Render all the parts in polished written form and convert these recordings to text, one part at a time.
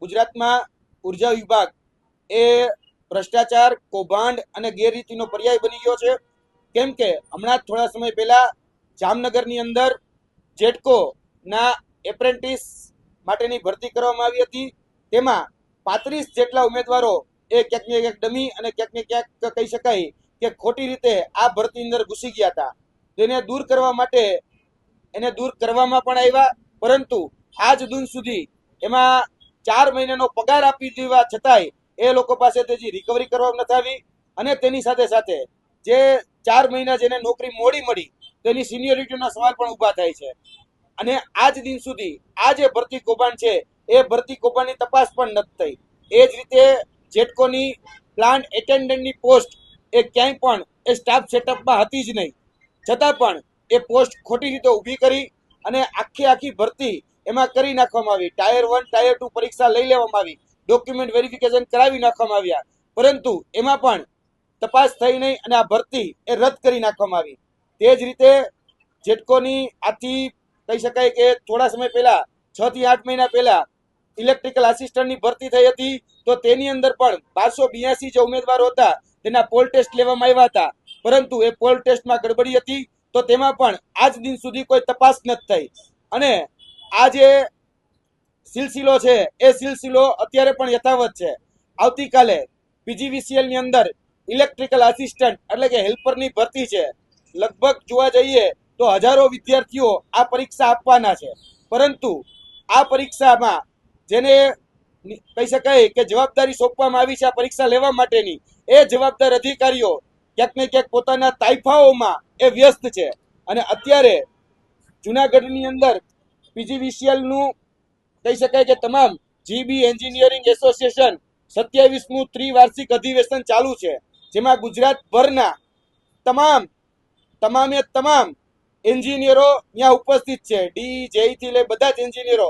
ગુજરાતમાં ઉર્જા વિભાગ એ ભ્રષ્ટાચાર, કૌભાંડ અને ગેરરીતિનો પર્યાય બની ગયો છે. કેમ કે હમણાં થોડા સમય પહેલા જામનગરની અંદર જેટકો ના એપ્રેન્ટિસ માટેની ભરતી કરવામાં આવી હતી. તેમાં 35 જેટલા ઉમેદવારો એ ક્યાંક ને ક્યાંક ડમી અને ક્યાંક ને ક્યાંક કહી શકાય કે ખોટી રીતે આ ભરતી અંદર ઘૂસી ગયા હતા. તેને દૂર કરવા માટે એને દૂર કરવામાં પણ આવ્યા, પરંતુ આજ દિન સુધી એમાં 4 મહિનાનો પગાર આપી દેવા છતાંય એ લોકો પાસે તેજી રિકવરી કરવામાં નથી આવી. અને તેની સાથે સાથે જે 4 મહિના જેને નોકરી મોડી મળી તેની સિનિયોરિટીના સવાલ પણ ઊભા થાય છે. અને આજ દિન સુધી આ જે ભરતી કૌભાંડ છે એ ભરતી કૌભાંડની તપાસ પણ નથી થઈ. એ જ રીતે જેટકોની પ્લાન્ટ એટેન્ડન્ટની પોસ્ટ એ ક્યાંય પણ એ સ્ટાફ સેટઅપમાં હતી જ નહીં, છતાં પણ એ પોસ્ટ ખોટી રીતે ઊભી કરી અને આખી ભરતી એમાં કરી નાખવામાં આવી. ટાયર 1 ટાયર 2 પરીક્ષા લઈ લેવામાં આવી, ડોક્યુમેન્ટ વેરિફિકેશન કરાવી નાખવામાં આવ્યા, પરંતુ એમાં પણ તપાસ થઈ નહીં અને આ ભરતી એ રદ કરી નાખવામાં આવી. તે જ રીતે જેટકોની આથી કહી શકાય કે થોડા સમય પહેલા 6 થી 8 મહિના પહેલા ઇલેક્ટ્રિકલ આસિસ્ટન્ટની ભરતી થઈ હતી, તો તેની અંદર પણ 1282 જે ઉમેદવારો હતા તેના પોલ ટેસ્ટ લેવામાં આવ્યા હતા, પરંતુ એ પોલ ટેસ્ટમાં ગડબડી હતી. તો તેમાં પણ આજ દિન સુધી કોઈ તપાસ નથી થઈ. અને આ જે સિલસિલો છે એ સિલસિલો અત્યારે પણ યથાવત છે. આવતીકાલે પીજીવીસીએલ ની અંદર ઇલેક્ટ્રિકલ આસિસ્ટન્ટ એટલે કે હેલ્પરની ભરતી છે. લગભગ જોવા જઈએ તો હજારો વિદ્યાર્થીઓ આ પરીક્ષા આપવાના છે, પરંતુ આ પરીક્ષામાં જેને કહી શકાય કે જવાબદારી સોંપવામાં આવી છે આ પરીક્ષા લેવા માટેની, એ જવાબદાર અધિકારીઓ ક્યાંક ને ક્યાંક પોતાના તાઇફાઓમાં એ વ્યસ્ત છે. અને અત્યારે જુનાગઢની અંદર પીજીવીસીએલ નું કહી શકાય કે તમામ જીબી એન્જિનિયરિંગ એસોસિએશન 27મું ત્રિવાર્ષિક અધિવેશન ચાલુ છે, જેમાં ગુજરાતભરના તમામ એન્જિનિયરો ત્યાં ઉપસ્થિત છે. ડી જેઈ થી લઈ બધા જ એન્જિનિયરો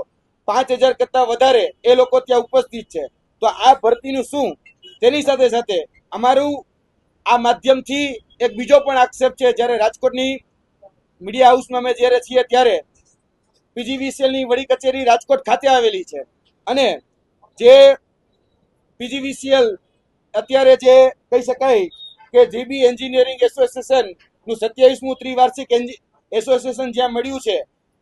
5000 કરતા વધારે એ લોકો ત્યાં ઉપસ્થિત છે. તો આ ભરતીનું શું, તેની સાથે સાથે અમારું આ માધ્યમથી એક બીજો પણ આક્ષેપ છે. જ્યારે રાજકોટની મીડિયા હાઉસમાં અમે જ્યારે છીએ ત્યારે પીજીવીસીએલ ની વડી કચેરી રાજકોટ ખાતે આવેલી છે, અને જે પીજીવીસીએલ અત્યારે જે કહી શકાય કે જીબી એન્જિનિયરિંગ એસોસિએશન નું 27મું ત્રિવાર્ષિક એસોસિએશન જ્યાં મળ્યું છે,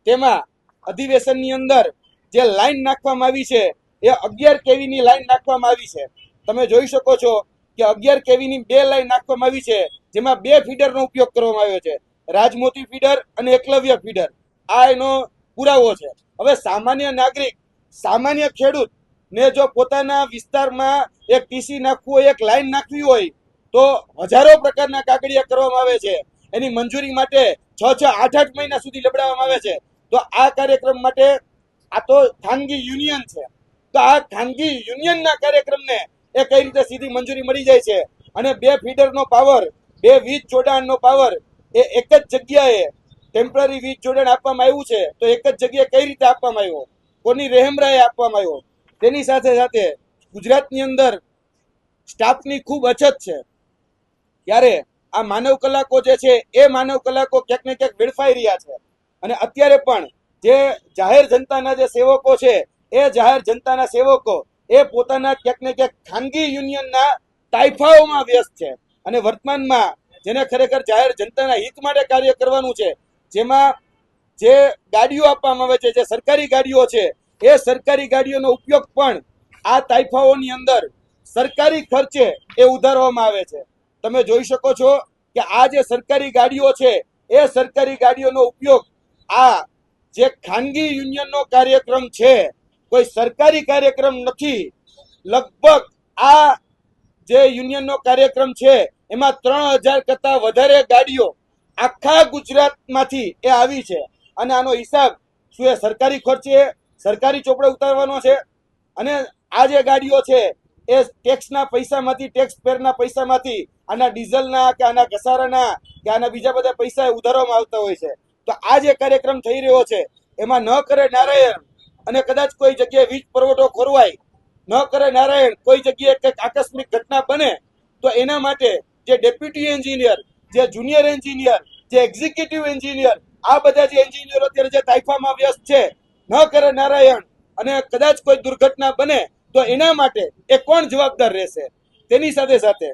તેમાં અધિવેશનની અંદર જે લાઈન નાખવામાં આવી છે એ 11 કેવી ની લાઈન નાખવામાં આવી છે. તમે જોઈ શકો છો કે 11 કેવી ની 2 લાઈન નાખવામાં આવી છે, જેમાં 2 ફીડરનો ઉપયોગ કરવામાં આવ્યો છે, રાજમોતી ફીડર અને એકલવ્ય ફીડર. આ એનો પુરાવો છે. હવે સામાન્ય નાગરિક, સામાન્ય ખેડૂત ને જો પોતાના વિસ્તારમાં એક ટીસી નાખવું હોય, એક લાઈન નાખવી હોય, તો હજારો પ્રકારના કાગળિયા કરવામાં આવે છે. એની મંજૂરી માટે 6-8 મહિના સુધી લબડાવવામાં આવે છે. તો આ કાર્યક્રમ માટે આ તો ખાનગી યુનિયન છે, તો આ ખાનગી યુનિયનના કાર્યક્રમને એ કઈ રીતે સીધી મંજૂરી મળી જાય છે? અને 2 ફીડરનો પાવર, 2 વીજ જોડાણનો પાવર એ એક જ જગ્યાએ ટેમ્પરરી વીજ જોડાણ આપવામાં આવ્યું છે, તો એક જ જગ્યાએ કઈ રીતે આપવામાં આવ્યો, કોની રહેમરાએ આપવામાં આવ્યો? તેની સાથે સાથે ગુજરાતની અંદર સ્ટાફની ખૂબ અછત છે. ત્યારે આ માનવ કલાકો જે છે એ માનવ કલાકો ક્યાંક ને ક્યાંક વેડફાઈ રહ્યા છે. અને અત્યારે પણ જે જાહેર જનતાના જે સેવકો છે એ જાહેર જનતાના સેવકો એ પોતાના ક્યાંક ને ક્યાંક ખાનગી યુનિયનના તાઇફાઓમાં વ્યસ્ત છે. અને વર્તમાનમાં જેને ખરેખર જાહેર જનતાના હિત માટે કાર્ય કરવાનું છે, જેમાં જે ગાડીઓ આપવામાં આવે છે, જે સરકારી ગાડીઓ છે, એ સરકારી ગાડીઓનો ઉપયોગ પણ આ તાઇફાઓની અંદર સરકારી ખર્ચે એ ઉધારવામાં આવે છે. તમે જોઈ શકો છો કે આ જે સરકારી ગાડીઓ છે એ સરકારી ગાડીઓનો ઉપયોગ આ જે ખાનગી યુનિયનનો કાર્યક્રમ છે, કોઈ સરકારી કાર્યક્રમ નથી. લગભગ આ જે યુનિયનનો કાર્યક્રમ છે એમાં 3000 કરતા વધારે ગાડીઓ આખા ગુજરાતમાંથી એ આવી છે. અને આનો હિસાબ શું એ સરકારી ખર્ચે સરકારી ચોપડે ઉતારવાનો છે? અને આ જે ગાડીઓ છે એ ટેક્સના પૈસામાંથી, ટેક્સ પેરના પૈસામાંથી, આના ડીઝલના કે આના ઘસારાના કે આના બીજા બધા પૈસા ઉધારવામાં આવતા હોય છે. તો આ જે કાર્યક્રમ થઈ રહ્યો છે એમાં ન કરે નારાયણ અને કદાચ કોઈ જગ્યાએ વીજ પુરવઠો ખોરવાય, ન કરે નારાયણ કોઈ જગ્યાએ કંઈક આકસ્મિક ઘટના બને, તો એના માટે જે ડેપ્યુટી એન્જિનિયર, જે જુનિયર એન્જિનિયર, જે એક્ઝિક્યુટિવ એન્જિનિયર, આ બધા જે એન્જિનિયરો અત્યારે જે તાઇફામાં વ્યસ્ત છે, ન કરે નારાયણ અને કદાચ કોઈ દુર્ઘટના બને તો એના માટે એ કોણ જવાબદાર રહેશે? તેની સાથે સાથે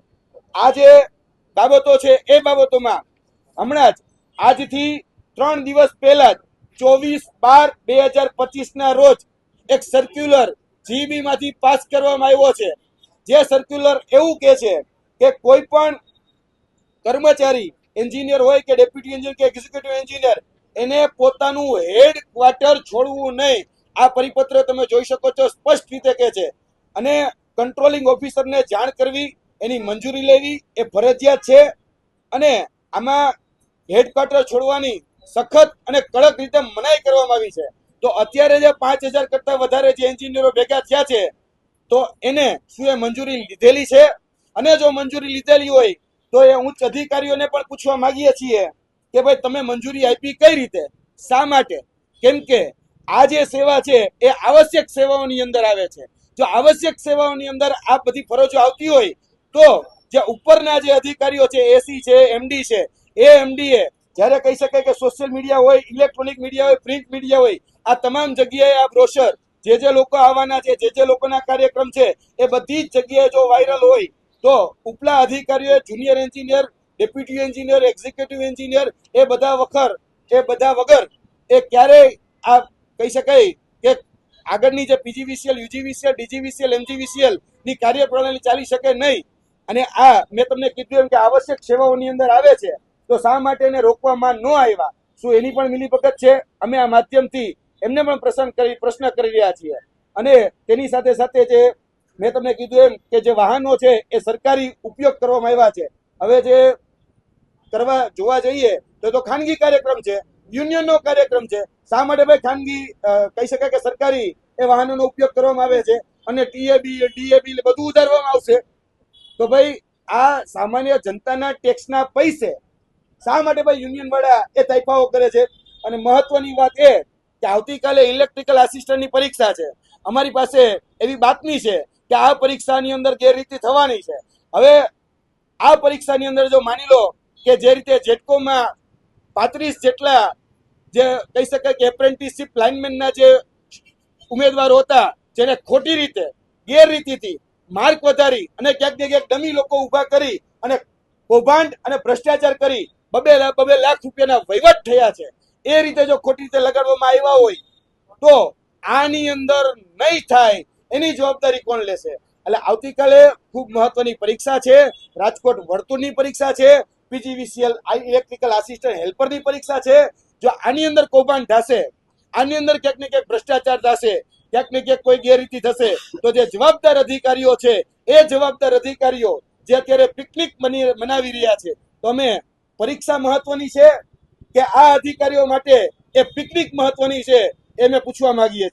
આ જે બાબતો છે એ બાબતોમાં હમણાં જ આજથી 3 દિવસ પહેલા જ 24/12/2025 ના રોજ એક સર્ક્યુલર જીબી માંથી પાસ કરવામાં આવ્યો છે. જે સર્ક્યુલર એવું કહે છે કે કોઈ પણ કર્મચારી એન્જિનિયર હોય કે ડેપ્યુટી એન્જિનિયર કે એક્ઝિક્યુટિવ એન્જિનિયર એને પોતાનું હેડ ક્વાર્ટર છોડવું નહીં. આ પરિપત્ર તમે જોઈ શકો છો, સ્પષ્ટ રીતે કહે છે. અને કંટ્રોલિંગ ઓફિસરને જાણ કરવી, એની મંજૂરી લેવી એ ફરજિયાત છે. અને આમાં હેડક્વાર્ટર છોડવાની સખત અને કડક રીતે મનાઈ કરવામાં આવી છે. તો અત્યારે જે 5000 કરતા વધારે જે એન્જિનિયરો ભેગા થયા છે, તો એને શું એ મંજૂરી લીધેલી છે? અને જો મંજૂરી લીધેલી હોય તો એ ઉચ્ચ અધિકારીઓને પણ પૂછવા માંગીએ છીએ કે ભાઈ તમે મંજૂરી આપી કઈ રીતે, શા માટે? કેમ કે આ જે સેવા છે એ આવશ્યક સેવાઓની અંદર આવે છે. જો આવશ્યક સેવાઓની અંદર આ બધી ફરજો આવતી હોય તો જે ઉપરના જે અધિકારીઓ છે, એસી છે, એમડી છે, એ એમડીએ જ્યારે કહી શકાય કે સોશિયલ મીડિયા હોય, ઇલેક્ટ્રોનિક મીડિયા હોય, પ્રિન્ટ મીડિયા હોય, આ તમામ જગ્યાએ આ બ્રોશર જે લોકો આવવાના છે, જે લોકોના કાર્યક્રમ છે, એ બધી જ જગ્યાએ જો વાયરલ હોય તો ઉપલા અધિકારીઓ, junior engineer, deputy engineer, executive engineer એ બધા વગર એ ક્યારેય આ કહી શકાય કે આગળની જે પીજીવીસીએલ, યુજીવીસીએલ, ડીજીવીસીએલ, એમજીવીસીએલ ની કાર્યપ્રણાલી ચાલી શકે નહીં. અને આ મેં તમને કીધું એમ કે આવશ્યક સેવાઓની અંદર આવે છે, તો શા માટે એને રોકવામાં ન આવ્યા? શું એની પણ મિલીભગત છે? અમે આ માધ્યમથી એમને પણ પ્રશ્ન કરી રહ્યા છીએ. અને તેની સાથે સાથે જે મેં તમને કીધું એમ કે જે વાહનો છે એ સરકારી ઉપયોગ કરવામાં આવ્યા છે. હવે જે કરવા જોવા જઈએ તો ખાનગી કાર્યક્રમ છે, યુનિયનનો કાર્યક્રમ છે. શા માટે ભાઈ ખાનગી કહી શકાય કે સરકારી એ વાહનોનો ઉપયોગ કરવામાં આવે છે અને ટીએબી, ડીએબી બધું ઉધારવામાં આવશે? તો ભાઈ આ સામાન્ય જનતાના ટેક્સના પૈસે શા માટે ભાઈ યુનિયન વાળા એ તાઇફાઓ કરે છે? અને મહત્વની વાત એ કે આવતીકાલે ઇલેક્ટ્રિકલ આસિસ્ટન્ટની પરીક્ષા છે. અમારી પાસે એવી બાતમી છે કે આ પરીક્ષાની અંદર ગેરરીતિ થવાની છે. હવે આ પરીક્ષાની અંદર જો માની લો કે જે રીતે જેટકોમાં 35 જેટલા જે કહી શકાય કે એપ્રેન્ટિસશીપ લાઇનમેનના જે ઉમેદવારો હતા, જેને ખોટી રીતે ગેરરીતિથી માર્ક વધારી અને ક્યાંક ને ક્યાંક ડમી લોકો ઉભા કરી અને કૌભાંડ અને ભ્રષ્ટાચાર કરી 2 લાખ રૂપિયાના વહીવટ થયા છે, એ રીતે જો ખોટી રીતે લગાડવામાં આવ્યા હોય તો આની અંદર નહીં થાય એની જવાબદારી કોણ લેશે? એટલે આવતીકાલે ખૂબ મહત્વની પરીક્ષા છે. રાજકોટ વર્તુળની પરીક્ષા છે, પીજીવીસીએલ ઇલેક્ટ્રિકલ આસિસ્ટન્ટ હેલ્પરની પરીક્ષા છે. જો આની અંદર કૌભાંડ થશે, આની અંદર ક્યાંક ને ક્યાંક ભ્રષ્ટાચાર થશે, ક્યાંક ને ક્યાંક કોઈ ગેરરીતિ થશે, તો જે જવાબદાર અધિકારીઓ છે એ જવાબદાર અધિકારીઓ જે અત્યારે પિકનિક મનાવી રહ્યા છે, તો અમે પરીક્ષા મહત્વની છે કે આ અધિકારીઓ માટે એ પિકનિક મહત્વની છે, એ મેં પૂછવા માંગીએ છીએ.